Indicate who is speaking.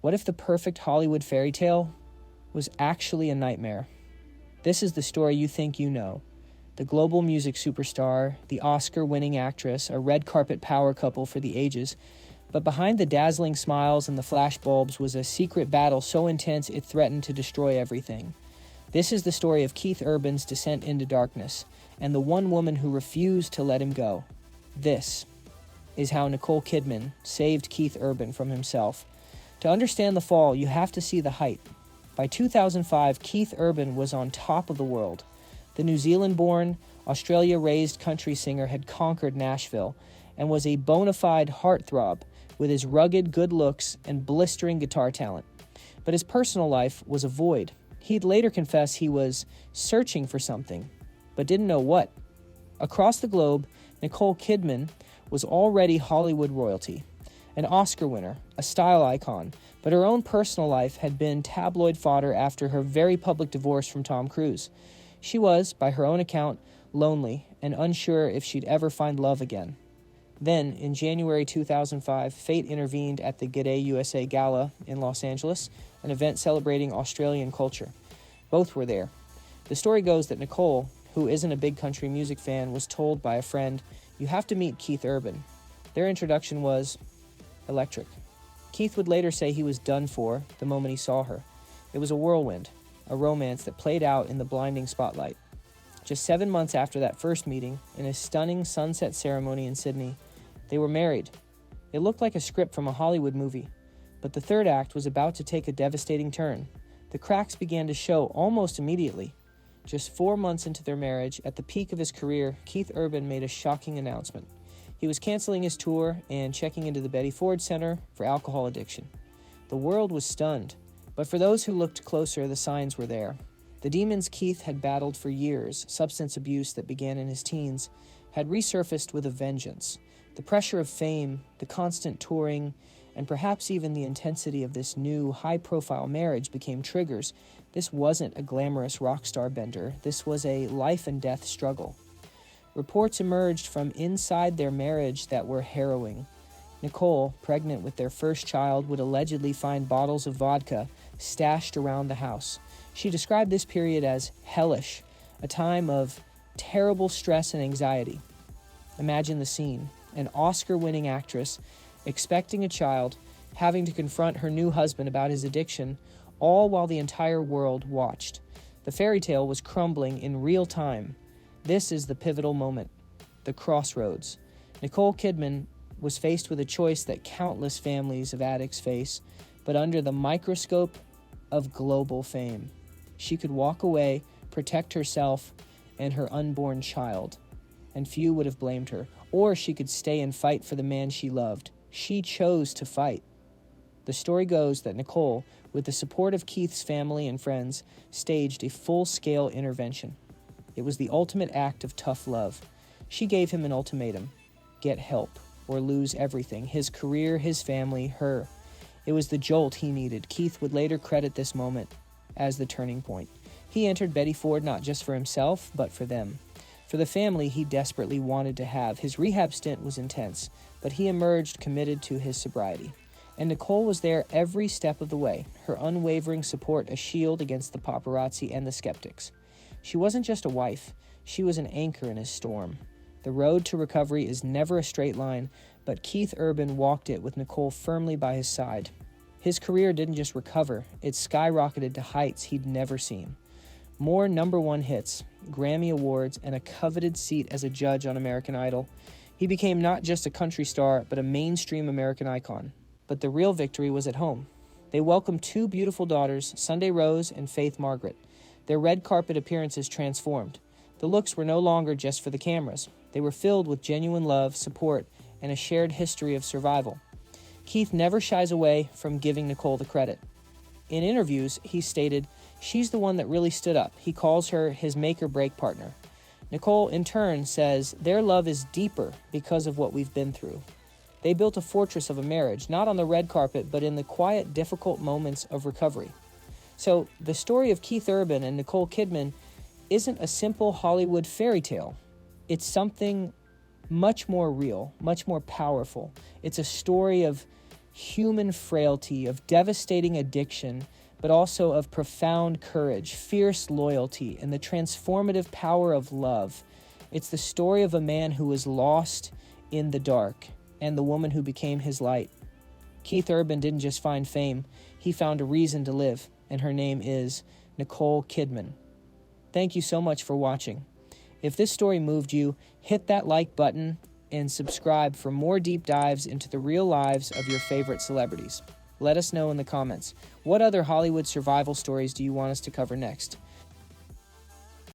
Speaker 1: What if the perfect Hollywood fairy tale was actually a nightmare? This is the story you think you know. The global music superstar, the Oscar-winning actress, a red carpet power couple for the ages. But behind the dazzling smiles and the flashbulbs was a secret battle so intense it threatened to destroy everything. This is the story of Keith Urban's descent into darkness, and the one woman who refused to let him go. This is how Nicole Kidman saved Keith Urban from himself. To understand the fall, you have to see the height. By 2005, Keith Urban was on top of the world. The New Zealand-born, Australia-raised country singer had conquered Nashville and was a bona fide heartthrob with his rugged good looks and blistering guitar talent. But his personal life was a void. He'd later confess he was searching for something, but didn't know what. Across the globe, Nicole Kidman was already Hollywood royalty, an Oscar winner, a style icon, but her own personal life had been tabloid fodder after her very public divorce from Tom Cruise. She was, by her own account, lonely and unsure if she'd ever find love again. Then, in January 2005, fate intervened at the G'day USA Gala in Los Angeles, an event celebrating Australian culture. Both were there. The story goes that Nicole, who isn't a big country music fan, was told by a friend, "You have to meet Keith Urban." Their introduction was electric. Keith would later say he was done for the moment he saw her. It was a whirlwind, a romance that played out in the blinding spotlight. Just 7 months after that first meeting, in a stunning sunset ceremony in Sydney, they were married. It looked like a script from a Hollywood movie, but the third act was about to take a devastating turn. The cracks began to show almost immediately. Just 4 months into their marriage, at the peak of his career, Keith Urban made a shocking announcement. He was canceling his tour and checking into the Betty Ford Center for alcohol addiction. The world was stunned, but for those who looked closer, the signs were there. The demons Keith had battled for years, substance abuse that began in his teens, had resurfaced with a vengeance. The pressure of fame, the constant touring, and perhaps even the intensity of this new, high-profile marriage became triggers. This wasn't a glamorous rock star bender. This was a life-and-death struggle. Reports emerged from inside their marriage that were harrowing. Nicole, pregnant with their first child, would allegedly find bottles of vodka stashed around the house. She described this period as hellish, a time of terrible stress and anxiety. Imagine the scene. An Oscar-winning actress, expecting a child, having to confront her new husband about his addiction, all while the entire world watched. The fairy tale was crumbling in real time. This is the pivotal moment, the crossroads. Nicole Kidman was faced with a choice that countless families of addicts face, but under the microscope of global fame. She could walk away, protect herself and her unborn child, and few would have blamed her. Or she could stay and fight for the man she loved. She chose to fight. The story goes that Nicole, with the support of Keith's family and friends, staged a full-scale intervention. It was the ultimate act of tough love. She gave him an ultimatum: get help or lose everything, his career, his family, her. It was the jolt he needed. Keith would later credit this moment as the turning point. He entered Betty Ford not just for himself, but for them. For the family he desperately wanted to have. His rehab stint was intense, but he emerged committed to his sobriety. And Nicole was there every step of the way, her unwavering support a shield against the paparazzi and the skeptics. She wasn't just a wife, she was an anchor in his storm. The road to recovery is never a straight line, but Keith Urban walked it with Nicole firmly by his side. His career didn't just recover, it skyrocketed to heights he'd never seen. More #1 hits, Grammy Awards, and a coveted seat as a judge on American Idol. He became not just a country star, but a mainstream American icon. But the real victory was at home. They welcomed 2 beautiful daughters, Sunday Rose and Faith Margaret. Their red carpet appearances transformed. The looks were no longer just for the cameras. They were filled with genuine love, support, and a shared history of survival. Keith never shies away from giving Nicole the credit. In interviews, he stated, "She's the one that really stood up." He calls her his make-or-break partner. Nicole, in turn, says their love is deeper because of what we've been through. They built a fortress of a marriage, not on the red carpet, but in the quiet, difficult moments of recovery. So the story of Keith Urban and Nicole Kidman isn't a simple Hollywood fairy tale. It's something much more real, much more powerful. It's a story of human frailty, of devastating addiction, but also of profound courage, fierce loyalty, and the transformative power of love. It's the story of a man who was lost in the dark and the woman who became his light. Keith Urban didn't just find fame, he found a reason to live, and her name is Nicole Kidman. Thank you so much for watching. If this story moved you, hit that like button and subscribe for more deep dives into the real lives of your favorite celebrities. Let us know in the comments. What other Hollywood survival stories do you want us to cover next?